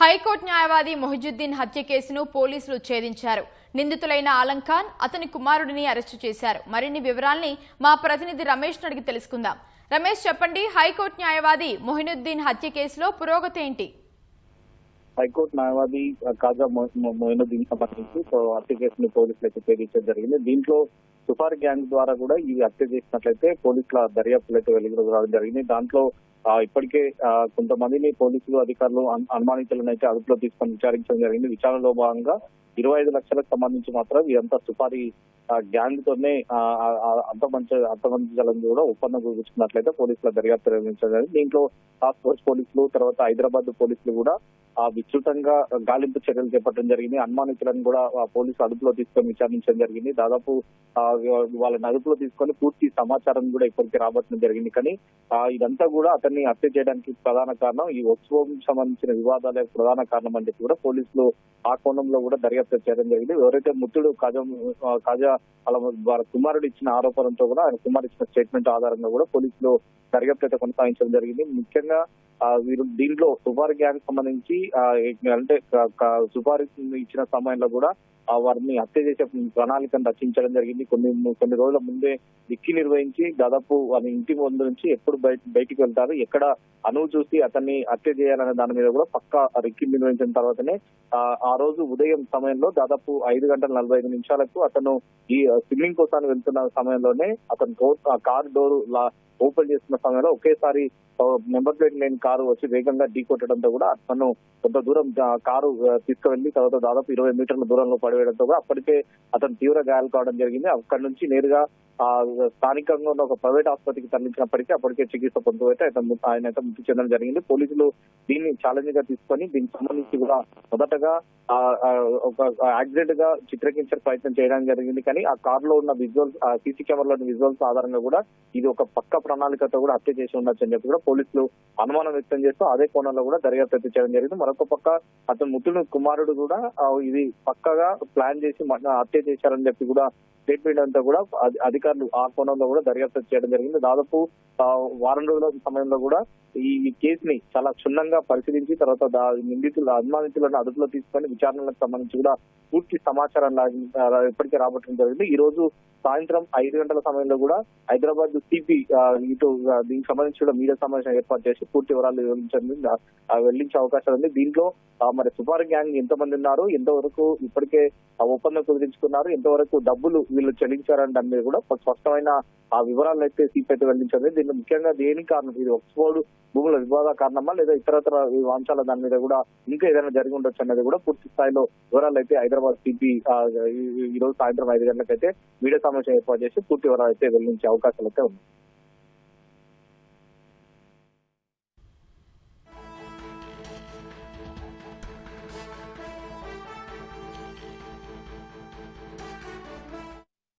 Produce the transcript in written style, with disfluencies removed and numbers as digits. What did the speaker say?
High court న్యాయవాది మొహిజుద్దీన్ హత్య కేసును పోలీసులు ఛేదించారు. నిందితులైన ఆలం ఖాన్, అతని కుమారుడిని అరెస్టు చేశారు. మరిన్ని వివరాల్ని మా ప్రతినిధి రమేష్ అడిగి తెలుసుకుందాం. రమేష్, చెప్పండి, హైకోర్టు న్యాయవాది మొహినుద్దీన్ హత్య కేసులో పురోగతి ఏంటి? హైకోర్టు న్యాయవాది కాజా మొయినుద్దీన్ సంబంధించి హత్య కేసును పోలీసులకు ఛేదించడం జరిగింది. దీంట్లో సుఫారీ గ్యాంగ్ ద్వారా కూడా ఈ హత్య చేసినట్లయితే పోలీసుల దర్యాప్తులు అయితే వెలుగులోకి రావడం జరిగింది. దాంట్లో ఇప్పటికే కొంతమందిని పోలీసులు అధికారులు అనుమానితులను అయితే అదుపులో తీసుకొని విచారించడం జరిగింది. విచారణలో భాగంగా 25 లక్షలకు సంబంధించి మాత్రం ఇదంతా సుఫారీ గ్యాంగ్ తోనే అంతమందించాలని కూడా ఒప్పందం కుదుర్చుకున్నట్లయితే పోలీసుల దర్యాప్తు నిర్వహించడం జరిగింది. దీంట్లో టాస్క్ ఫోర్స్ పోలీసులు, తర్వాత హైదరాబాద్ పోలీసులు కూడా విస్తృతంగా గాలింపు చర్యలు చేపట్టడం జరిగింది. అనుమానితులను కూడా పోలీసులు అదుపులో తీసుకొని విచారించడం జరిగింది. దాదాపు వాళ్ళని అదుపులో తీసుకొని పూర్తి సమాచారం కూడా ఇప్పటికీ రాబట్టడం జరిగింది. కానీ ఇదంతా కూడా అతన్ని హత్య చేయడానికి ప్రధాన కారణం ఈ ఉత్సవం సంబంధించిన వివాదాలే ప్రధాన కారణం అని చెప్పి కూడా పోలీసులు ఆ కోణంలో కూడా దర్యాప్తు చేయడం జరిగింది. ఎవరైతే మృతుడు కాజా వాళ్ళ కుమారుడు ఇచ్చిన ఆరోపణలతో కూడా ఆయన కుమారుడు ఇచ్చిన స్టేట్మెంట్ ఆధారంగా కూడా పోలీసులు దర్యాప్తు అయితే కొనసాగించడం జరిగింది. ముఖ్యంగా వీరు దీంట్లో సుఫారీ గ్యాంగ్ సంబంధించి అంటే సుఫారీ ఇచ్చిన సమయంలో కూడా వారిని హత్య చేసే ప్రణాళికను రచించడం జరిగింది. కొన్ని రోజుల ముందే దిక్కి నిర్వహించి దాదాపు వారి ఇంటి ముందు నుంచి ఎప్పుడు బయటికి వెళ్తారు, ఎక్కడ అనువు చూసి అతన్ని హత్య చేయాలనే దాని మీద కూడా పక్కా రిక్కి నిర్వహించిన తర్వాతనే ఆ రోజు ఉదయం సమయంలో దాదాపు 5:45 అతను ఈ స్విమ్మింగ్ కోసం వెళ్తున్న సమయంలోనే అతను కార్ డోర్ ఓపెన్ చేస్తున్న సమయంలో ఒకేసారి నెంబర్ ప్లేట్ లేని కారు వచ్చి వేగంగా ఢీ కొట్టడంతో కూడా అతను కొంత దూరం కారు తీసుకువెళ్లి తర్వాత దాదాపు 20 మీటర్ల దూరంలో పడివేయడంతో కూడా అప్పటికే అతను తీవ్ర గాయాలు కావడం జరిగింది. అక్కడి నుంచి నేరుగా స్థానికంగా ఉన్న ఒక ప్రైవేట్ ఆసుపత్రికి తరలించినప్పటికీ అప్పటికే చికిత్స పొందుతూ అయితే ఆయన అయితే మృతి చెందడం జరిగింది. పోలీసులు దీన్ని ఛాలెంజ్ గా తీసుకొని దీనికి సంబంధించి కూడా మొదటగా ఒక యాక్సిడెంట్ గా చిత్రీకరించే ప్రయత్నం చేయడం జరిగింది. కానీ ఆ కార్ లో ఉన్న విజువల్స్, సీసీ కెమెరాలోని విజువల్స్ ఆధారంగా కూడా ఇది ఒక పక్క ప్రణాళికతో కూడా హత్య చేసి ఉండొచ్చు అని చెప్పి కూడా పోలీసులు అనుమానం వ్యక్తం చేస్తూ అదే కోణంలో కూడా దర్యాప్తు చేయడం జరిగింది. మరొక పక్క అతను మృతుని కుమారుడు కూడా ఇది పక్కగా ప్లాన్ చేసి హత్య చేశారని చెప్పి కూడా స్టేట్మెంట్ అంతా కూడా అధికారులు ఆ కోణంలో కూడా దర్యాప్తు చేయడం జరిగింది. దాదాపు వారం రోజుల సమయంలో కూడా ఈ కేసుని చాలా క్షుణ్ణంగా పరిశీలించి తర్వాత అనుమానితులను అదుపులో తీసుకొని విచారణలకు సంబంధించి కూడా పూర్తి సమాచారం ఇప్పటికే రాబట్టడం జరిగింది. ఈ రోజు సాయంత్రం 5 గంటల సమయంలో కూడా హైదరాబాద్ సిపి ఇటు దీనికి సంబంధించి కూడా మీడియా సమావేశం ఏర్పాటు చేసి పూర్తి వివరాలు వెల్లించే అవకాశం ఉంది. దీంట్లో మరి సుఫారీ గ్యాంగ్ ఎంతమంది ఉన్నారు, ఎంతవరకు ఇప్పటికే ఒప్పందం కుదిరించుకున్నారు, ఎంతవరకు డబ్బులు వీళ్ళు చెల్లించారని దాని మీద కూడా స్పష్టమైన ఆ వివరాలు అయితే సిపి అయితే వెల్లించింది. దీనిలో ముఖ్యంగా దేనికి కారణం, ఇది ఆక్స్ఫోర్డ్ భూముల వివాద కారణమా లేదా ఇతరతర అంశాల దాని మీద కూడా ఇంకా ఏదైనా జరిగి ఉండొచ్చు అన్నది కూడా పూర్తి స్థాయిలో వివరాలు అయితే హైదరాబాద్ సిపి ఈ రోజు సాయంత్రం 5 గంటలకైతే మీడియా సమావేశం ఏర్పాటు చేసి పూర్తి వివరాలు అయితే వెల్లించే అవకాశాలు అయితే ఉన్నాయి.